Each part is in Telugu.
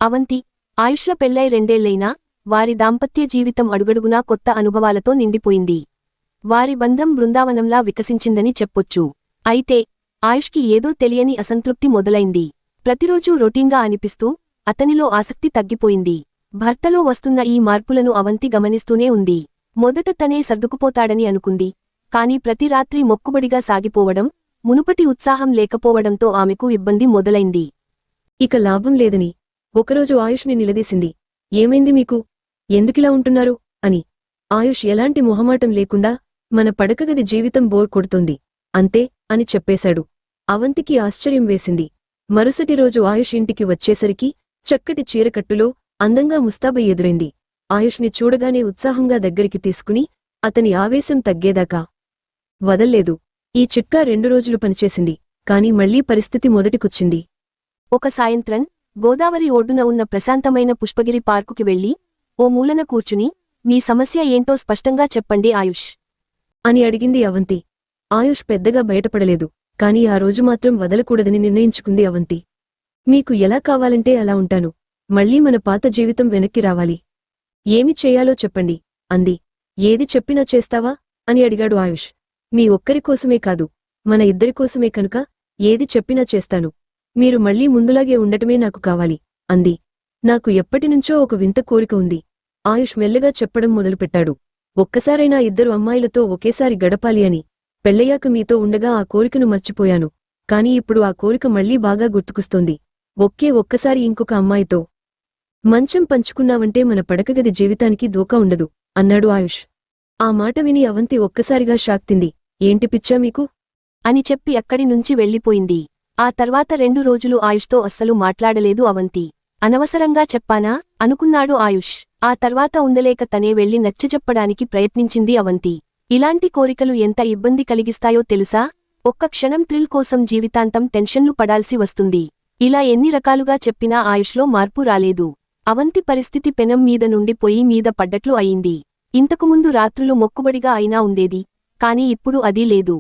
అవంతి, ఆయుష్ల పెళ్లై 2 ఏళ్లైనా వారి దాంపత్య జీవితం అడుగడుగునా కొత్త అనుభవాలతో నిండిపోయింది. వారి బంధం బృందావనంలా వికసించిందని చెప్పొచ్చు. అయితే ఆయుష్కి ఏదో తెలియని అసంతృప్తి మొదలైంది. ప్రతిరోజూ రొటీన్గా అనిపిస్తూ అతనిలో ఆసక్తి తగ్గిపోయింది. భర్తలో వస్తున్న ఈ మార్పులను అవంతి గమనిస్తూనే ఉంది. మొదట తనే సర్దుకుపోతాడని అనుకుంది. కాని ప్రతి రాత్రి మొక్కుబడిగా సాగిపోవడం, మునుపటి ఉత్సాహం లేకపోవడంతో ఆమెకు ఇబ్బంది మొదలైంది. ఇక లాభం లేదని ఒకరోజు ఆయుష్ని నిలదీసింది. ఏమైంది మీకు? ఎందుకిలా ఉంటున్నారు అని. ఆయుష్ ఎలాంటి మొహమాటం లేకుండా, మన పడకగది జీవితం బోర్ కొడుతోంది అంతే అని చెప్పేశాడు. అవంతికి ఆశ్చర్యం వేసింది. మరుసటి రోజు ఆయుష్ ఇంటికి వచ్చేసరికి చక్కటి చీరకట్టులో అందంగా ముస్తాబై ఎదురైంది. ఆయుష్ని చూడగానే ఉత్సాహంగా దగ్గరికి తీసుకుని అతని ఆవేశం తగ్గేదాకా వదల్లేదు. ఈ చిట్కా 2 రోజులు పనిచేసింది. కాని మళ్లీ పరిస్థితి మొదటికొచ్చింది. ఒక సాయంత్రం గోదావరి ఒడ్డున ఉన్న ప్రశాంతమైన పుష్పగిరి పార్కుకి వెళ్లి ఓ మూలన కూర్చుని, మీ సమస్య ఏంటో స్పష్టంగా చెప్పండి ఆయుష్ అని అడిగింది అవంతి. ఆయుష్ పెద్దగా బయటపడలేదు. కాని ఆ రోజు మాత్రం వదలకూడదని నిర్ణయించుకుంది అవంతి. మీకు ఎలా కావాలంటే అలా ఉంటాను. మళ్లీ మన పాత జీవితం వెనక్కి రావాలి. ఏమి చేయాలో చెప్పండి అంది. ఏది చెప్పినా చేస్తావా అని అడిగాడు ఆయుష్. మీ ఒక్కరికోసమే కాదు, మన ఇద్దరికోసమే కనుక ఏది చెప్పినా చేస్తాను. మీరు మళ్లీ ముందులాగే ఉండటమే నాకు కావాలి అంది. నాకు ఎప్పటినుంచో ఒక వింత కోరిక ఉంది. ఆయుష్ మెల్లగా చెప్పడం మొదలుపెట్టాడు. ఒక్కసారైనా ఇద్దరు అమ్మాయిలతో ఒకేసారి గడపాలి అని. పెళ్లయ్యాక మీతో ఉండగా ఆ కోరికను మర్చిపోయాను. కాని ఇప్పుడు ఆ కోరిక మళ్లీ బాగా గుర్తుకొస్తోంది. ఒక్కసారి ఇంకొక అమ్మాయితో మంచం పంచుకున్నావంటే మన పడకగది జీవితానికి దోకా ఉండదు అన్నాడు ఆయుష్. ఆ మాట విని అవంతి ఒక్కసారిగా షాక్తింది. ఏంటి పిచ్చా మీకు అని చెప్పి అక్కడి నుంచి వెళ్లిపోయింది. ఆ తర్వాత 2 రోజులు ఆయుష్తో అస్సలు మాట్లాడలేదు అవంతి. అనవసరంగా చెప్పానా అనుకున్నాడు ఆయుష్. ఆ తర్వాత ఉండలేక తనే వెళ్లి నచ్చచెప్పడానికి ప్రయత్నించింది అవంతి. ఇలాంటి కోరికలు ఎంత ఇబ్బంది కలిగిస్తాయో తెలుసా? ఒక్క క్షణం థ్రిల్ కోసం జీవితాంతం టెన్షన్లు పడాల్సి వస్తుంది. ఇలా ఎన్ని రకాలుగా చెప్పినా ఆయుష్లో మార్పు రాలేదు. అవంతి పరిస్థితి పెనం మీద నుండి పొయ్యి మీద పడ్డట్లు అయింది. ఇంతకుముందు రాత్రులు మొక్కుబడిగా అయినా ఉండేది. కాని ఇప్పుడు అదీ లేదు.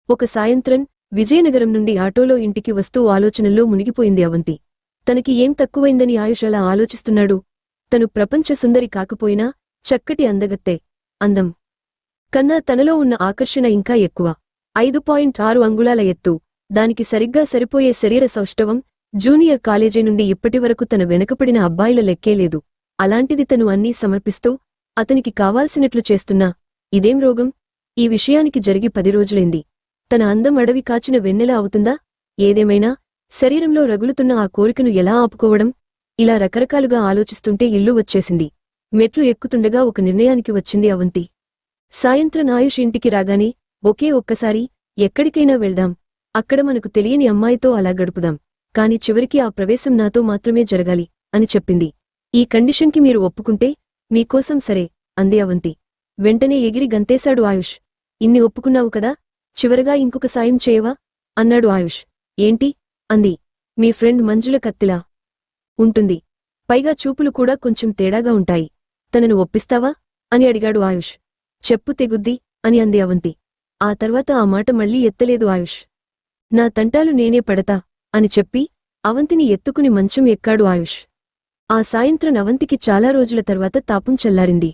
ఒక సాయంత్రం విజయనగరం నుండి ఆటోలో ఇంటికి వస్తూ ఆలోచనల్లో మునిగిపోయింది అవంతి. తనకి ఏం తక్కువైందని ఆయుష్ అలా ఆలోచిస్తున్నాడు? తను ప్రపంచ సుందరి కాకపోయినా చక్కటి అందగత్తె. అందం కన్నా తనలో ఉన్న ఆకర్షణ ఇంకా ఎక్కువ. 5.6 అంగుళాల ఎత్తు, దానికి సరిగ్గా సరిపోయే శరీర సౌష్ఠవం. జూనియర్ కాలేజీ నుండి ఇప్పటివరకు తన వెనకపడిన అబ్బాయిల లెక్కేలేదు. అలాంటిది తను అన్నీ సమర్పిస్తూ అతనికి కావాల్సినట్లు చేస్తున్నా ఇదేం రోగం? ఈ విషయానికి జరిగి 10 రోజులైంది. తన అందం అడవి కాచిన వెన్నెల అవుతుందా? ఏదేమైనా శరీరంలో రగులుతున్న ఆ కోరికను ఎలా ఆపుకోవడం? ఇలా రకరకాలుగా ఆలోచిస్తుంటే ఇల్లు వచ్చేసింది. మెట్లు ఎక్కుతుండగా ఒక నిర్ణయానికి వచ్చింది అవంతి. సాయంత్రం ఆయుష్ ఇంటికి రాగానే ఒక్కసారి ఎక్కడికైనా వెళ్దాం. అక్కడ మనకు తెలియని అమ్మాయితో అలా గడుపుదాం. కాని చివరికి ఆ ప్రవేశం నాతో మాత్రమే జరగాలి అని చెప్పింది. ఈ కండిషన్కి మీరు ఒప్పుకుంటే మీకోసం సరే అంది అవంతి. వెంటనే ఎగిరి గంతేశాడు ఆయుష్. ఇన్ని ఒప్పుకున్నావు కదా, చివరగా ఇంకొక సాయం చేయవా అన్నాడు ఆయుష్. ఏంటి అంది. మీ ఫ్రెండ్ మంజుల కత్తిలా ఉంటుంది. పైగా చూపులు కూడా కొంచెం తేడాగా ఉంటాయి. తనను ఒప్పిస్తావా అని అడిగాడు ఆయుష్. చెప్పు తెగుద్ది అని అంది అవంతి. ఆ తర్వాత ఆ మాట మళ్లీ ఎత్తలేదు ఆయుష్. నా తంటాలు నేనే పడతా అని చెప్పి అవంతిని ఎత్తుకుని మంచం ఎక్కాడు ఆయుష్. ఆ సాయంత్రం అవంతికి చాలా రోజుల తర్వాత తాపం చల్లారింది.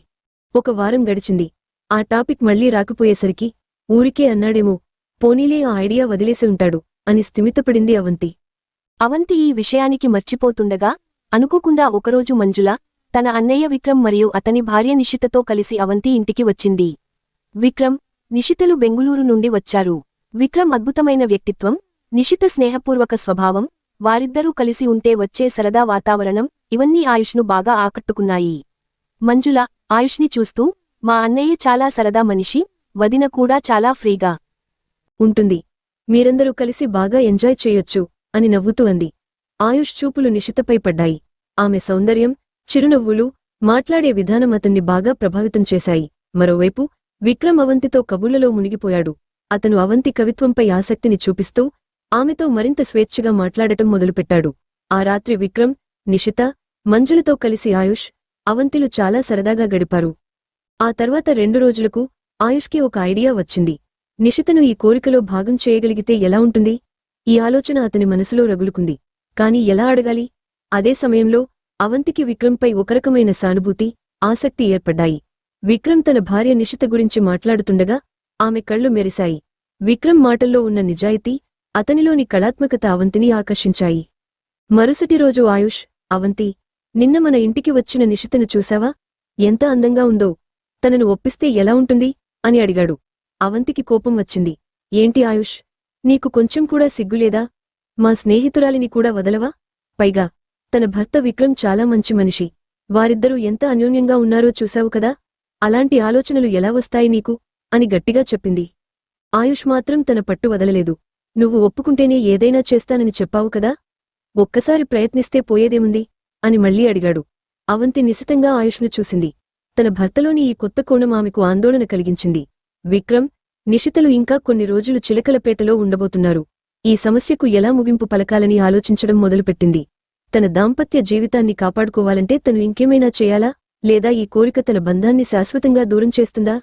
1 వారం గడిచింది. ఆ టాపిక్ మళ్లీ రాకపోయేసరికి ఊరికే అన్నాడేమో, పోనీలే ఆ ఐడియా వదిలేసి ఉంటాడు అని స్థిమితపడింది అవంతి. అవంతి ఈ విషయానికి మర్చిపోతుండగా అనుకోకుండా ఒకరోజు మంజుల తన అన్నయ్య విక్రమ్ మరియు అతని భార్య నిషితతో కలిసి అవంతి ఇంటికి వచ్చింది. విక్రమ్, నిషితలు బెంగుళూరు నుండి వచ్చారు. విక్రమ్ అద్భుతమైన వ్యక్తిత్వం, నిషిత స్నేహపూర్వక స్వభావం, వారిద్దరూ కలిసి ఉంటే వచ్చే సరదా వాతావరణం ఇవన్నీ ఆయుష్ను బాగా ఆకట్టుకున్నాయి. మంజుల ఆయుష్ని చూస్తూ, మా అన్నయ్య చాలా సరదా మనిషి, వదిన కూడా చాలా ఫ్రీగా ఉంటుంది. మీరందరూ కలిసి బాగా ఎంజాయ్ చేయొచ్చు అని నవ్వుతూ అంది. ఆయుష్ చూపులు నిషితపై పడ్డాయి. ఆమె సౌందర్యం, చిరునవ్వులు, మాట్లాడే విధానం అతన్ని బాగా ప్రభావితం చేశాయి. మరోవైపు విక్రమ్ అవంతితో కబుర్లలో మునిగిపోయాడు. అతను అవంతి కవిత్వంపై ఆసక్తిని చూపిస్తూ ఆమెతో మరింత స్వేచ్ఛగా మాట్లాడటం మొదలుపెట్టాడు. ఆ రాత్రి విక్రమ్, నిషిత, మంజులతో కలిసి ఆయుష్, అవంతిలు చాలా సరదాగా గడిపారు. ఆ తర్వాత 2 రోజులకు ఆయుష్కి ఒక ఐడియా వచ్చింది. నిషితను ఈ కోరికలో భాగం చేయగలిగితే ఎలా ఉంటుంది? ఈ ఆలోచన అతని మనసులో రగులుకుంది. కాని ఎలా అడగాలి? అదే సమయంలో అవంతికి విక్రమ్పై ఒకరకమైన సానుభూతి, ఆసక్తి ఏర్పడ్డాయి. విక్రమ్ తన భార్య నిషిత గురించి మాట్లాడుతుండగా ఆమె కళ్ళు మెరిశాయి. విక్రమ్ మాటల్లో ఉన్న నిజాయితీ, అతనిలోని కళాత్మకత అవంతిని ఆకర్షించాయి. మరుసటి రోజు ఆయుష్, అవంతి, నిన్న మన ఇంటికి వచ్చిన నిషితను చూశావా? ఎంత అందంగా ఉందో. తనను ఒప్పిస్తే ఎలా ఉంటుంది అని అడిగాడు. అవంతికి కోపం వచ్చింది. ఏంటి ఆయుష్, నీకు కొంచెం కూడా సిగ్గులేదా? మా స్నేహితురాలిని కూడా వదలవా? పైగా తన భర్త విక్రమ్ చాలా మంచి మనిషి. వారిద్దరూ ఎంత అన్యోన్యంగా ఉన్నారో చూశావు కదా. అలాంటి ఆలోచనలు ఎలా వస్తాయి నీకు అని గట్టిగా చెప్పింది. ఆయుష్ మాత్రం తన పట్టు వదలలేదు. నువ్వు ఒప్పుకుంటేనే ఏదైనా చేస్తానని చెప్పావు కదా. ఒక్కసారి ప్రయత్నిస్తే పోయేదేముంది అని మళ్లీ అడిగాడు. అవంతి నిశితంగా ఆయుష్ను చూసింది. తన భర్తలోని ఈ కొత్త కోణం ఆమెకు ఆందోళన కలిగించింది. విక్రమ్, నిషితలు ఇంకా కొన్ని రోజులు చిలకలపేటలో ఉండబోతున్నారు. ఈ సమస్యకు ఎలా ముగింపు పలకాలని ఆలోచించడం మొదలుపెట్టింది. తన దాంపత్య జీవితాన్ని కాపాడుకోవాలంటే తను ఇంకేమైనా చేయాలా, లేదా ఈ కోరిక తన బంధాన్ని శాశ్వతంగా దూరం చేస్తుందా?